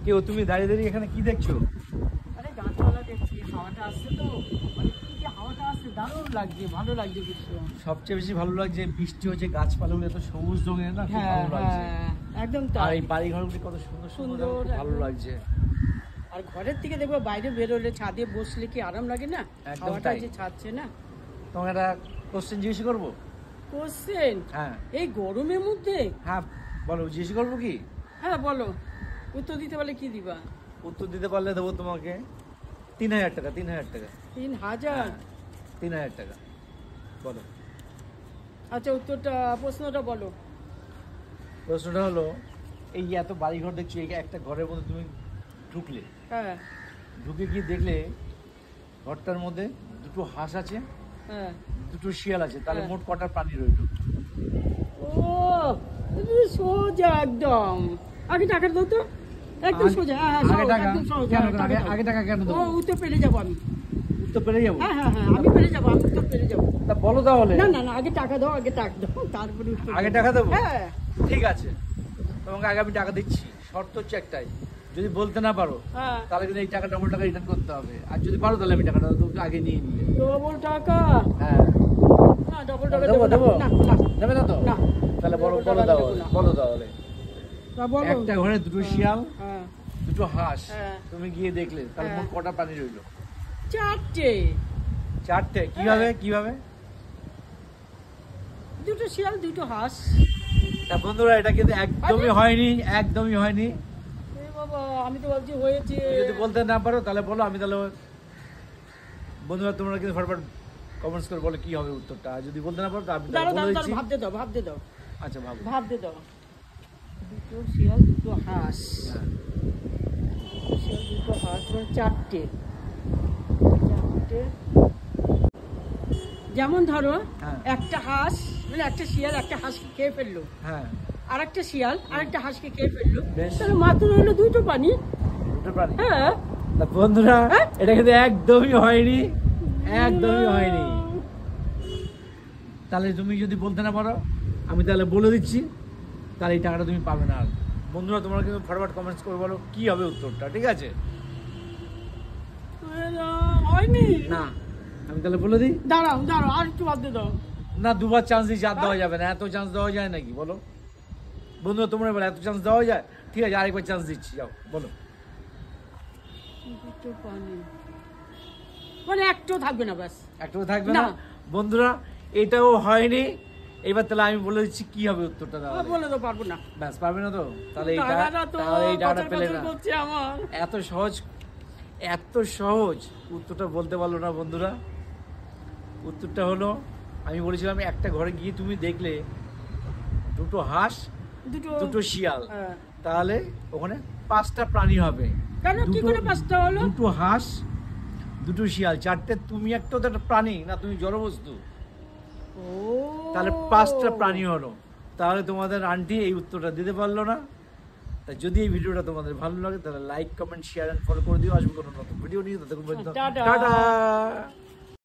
কেউ তুমি দাঁড়িয়ে দাঁড়িয়ে এখানে কি দেখছো? আরে গাছপালা দেখছি, হাওয়াটা আসছে তো, মানে কি যে হাওয়াটা আসছে, দারুণ লাগছে, ভালো লাগছে কিছু। সবচেয়ে বেশি ভালো লাগছে বৃষ্টি হচ্ছে, গাছপালাগুলো এত সবুজ রঙের না, খুব ভালো লাগছে। একদম আর তাই। এই বাড়ি ঘরগুলি কত সুন্দর সুন্দর, সুন্দর, খুব ভালো একদম। লাগছে। আর ঘরের থেকে দেখবো বাইরে বেরোলে, ছাদে বসলে কি আরাম লাগে না, একদম হাওয়াটা তাই। যে ছাড়ছে না। তোমাকে একটা কোশ্চেন জিজ্ঞেস করবো? কোশ্চেন? হ্যাঁ এই গরমের মধ্যে? হ্যাঁ বলো, জিজ্ঞেস করবো কি? হ্যাঁ বলো, উত্তর দিতে পারলে কি দিবা? উত্তর দিতে পারলে দেবো তোমাকে 3000 টাকা। 3000 টাকা। 3000? 3000 টাকা। বলো। আচ্ছা উত্তরটা, প্রশ্নটা বলো। প্রশ্নটা হলো, এই যে এত বাড়িঘর দেখছো, এই একটা ঘরের মধ্যে তুমি ঢুকলে, হ্যাঁ ঢুকে গিয়ে দেখলে ঘরটার মধ্যে দুটো হাঁস আছে, হ্যাঁ। দুটো শিয়াল আছে, তাহলে হ্যাঁ। মোট কটা প্রাণী রইল? ও তুমি সোজা একদম। আগে টাকা দাও তো, একদম সোজা। হ্যাঁ হ্যাঁ, আগে টাকা? একদম সোজা। কেন? টাকা দাও। আগে টাকা কেন ও দেবো? উত্তর পেরে যাবো আমি। উত্তর পেরে যাবো? হ্যাঁ হ্যাঁ হ্যাঁ, আমি পেরে যাবো, আমি উত্তর পেরে যাবো। তা বলো তাহলে। না না না, আগে টাকা দাও, আগে টাকা দাও, তারপরে উত্তর আগে দেবো। টাকা দেবো? হ্যাঁ। ঠিক আছে, তোমাকে আগে আমি টাকা দিচ্ছি। শর্ত হচ্ছে একটাই, যদি বলতে না পারো হ্যাঁ। তাহলে কিন্তু এই টাকা ডবল টাকা রিটার্ন করতে হবে, আর যদি পারো তাহলে আমি টাকাটা তোমাকে আগে নিয়ে নিবে। ডবল টাকা? হ্যাঁ। না, ডবল টাকা দেবো দেবো দেবো? না। না দেবে না তো? না। তাহলে বলো, ডবল বলো টাকা তাহলে, দেবো না। বলো তাহলে। তা বলো। একটা ঘরে দুটো শিয়াল, হ্যাঁ। দুটো হাঁস, হ্যাঁ। তুমি গিয়ে দেখলে, তাহলে হ্যাঁ। মোট কটা প্রাণী রইলো? 4টে। 4টে? কিভাবে কিভাবে? দুটো শিয়াল, দুটো হাঁস। তা বন্ধুরা, এটা কিন্তু একদমই হয়নি, একদমই হয়নি। এ বাবা, আমি তো ভাবছি হয়েছে। তুমি যদি বলতে না পারো তাহলে বলো, আমি তাহলে বন্ধুরা তোমরা কিন্তু ফটাফট কমেন্টস করে বলো কি হবে উত্তরটা। আর যদি বলতে না পারো তো আমি তাহলে দাঁড়াও বলে দাঁড়াও, দিচ্ছি। ভাবতে দাও, ভাবতে দাও, আচ্ছা ভাবো। ভাবতে দাও। দুটো শিয়াল, দুটো হাঁস। হ্যাঁ। দুটো শিয়াল, দুটো হাঁস, মানে 4টে। 4টে। যেমন ধরো, হ্যাঁ। একটা হাঁস, মানে একটা শিয়াল একটা হাঁসকে খেয়ে ফেললো, হ্যাঁ, আর একটা শিয়াল আর একটা হাঁসকে খেয়ে ফেললো, বেশ। তাহলে মাত্র হলো দুটো প্রাণী। দুটো প্রাণী। হ্যাঁ। তা বন্ধুরা, হ্যাঁ? এটা কিন্তু একদমই হয়নি, একদমই হয়নি। তাহলে তুমি যদি বলতে না পারো, আমি তাহলে বলে দিচ্ছি, তাহলে এই টাকাটা তুমি পাবে না। আর বন্ধুরা তোমরা কিন্তু ফটাফট কমেন্টস করে বলো কি হবে উত্তরটা, ঠিক আছে? হয়নি। না, আমি তাহলে বলে দিই। দাঁড়াও দাঁড়াও, আর একটু ভাবতে দাও। না, দুবার চান্স দিয়ে চার দেওয়া যাবে না, এত চান্স দেওয়া যায় নাকি বলো? বন্ধুরা তোমরা বলো, এত চান্স দেওয়া যায়? ঠিক আছে, আরেকবার চান্স দিচ্ছি, যাও বলো। দুটো প্রাণী, মানে একটাও থাকবে না, ব্যাস। একটু থাকবে না। না? বন্ধুরা, এটাও হয়নি। এবার তাহলে আমি বলে দিচ্ছি কি হবে উত্তরটা দাও। বলে তো পারবো না। ব্যাস, পারবে না তো? তাহলে এই টাকাটা তো তাহলে এই টাকাটা বছর পেলে বছর না। করছে আমার। এত সহজ, এত সহজ উত্তরটা বলতে পারলো না বন্ধুরা। উত্তরটা হলো, আমি বলেছিলাম একটা ঘরে গিয়ে তুমি দেখলে দুটো হাঁস, দুটো শিয়াল, হ্যাঁ। তাহলে ওখানে 5টা প্রাণী হবে। কেন, কি করে 5টা হলো? দুটো হাঁস, দুটো শিয়াল, 4টে। তুমি একটা তো একটা প্রাণী না, তুমি জড়বস্তু, ও, তাহলে 5টা প্রাণী হলো। তাহলে তোমাদের আন্টি এই উত্তরটা দিতে পারলো না। তাই যদি এই ভিডিওটা তোমাদের ভালো লাগে তাহলে like, comment, share and follow করে দিও। আসবো কোনো নতুন ভিডিও নিয়ে, ততক্ষণ পর্যন্ত টাটা। টাটা।